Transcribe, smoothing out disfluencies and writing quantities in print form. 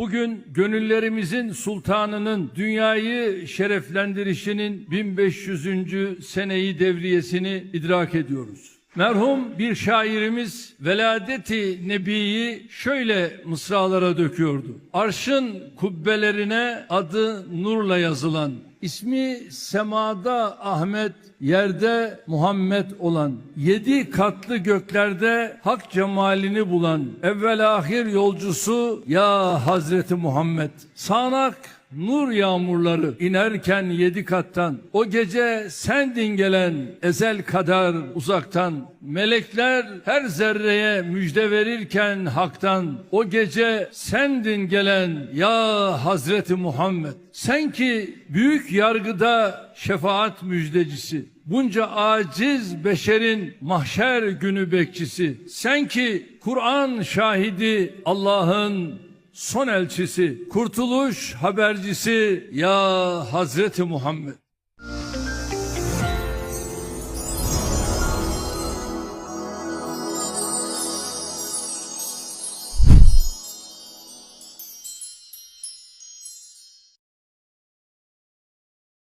Bugün gönüllerimizin sultanının dünyayı şereflendirişinin 1500. seneyi devriyesini idrak ediyoruz. Merhum bir şairimiz Veladeti Nebi'yi şöyle mısralara döküyordu. Arşın kubbelerine adı nurla yazılan, ismi semada Ahmet, yerde Muhammed olan, 7 katlı göklerde hak cemalini bulan, evvel ahir yolcusu ya Hazreti Muhammed. Sağanak nur yağmurları inerken 7 kattan, o gece sendin gelen ezel kadar uzaktan, melekler her zerreye müjde verirken haktan, o gece sendin gelen ya Hazreti Muhammed. Sen ki büyük yargıda şefaat müjdecisi, bunca aciz beşerin mahşer günü bekçisi, sen ki Kur'an şahidi, Allah'ın son elçisi, kurtuluş habercisi ya Hazreti Muhammed.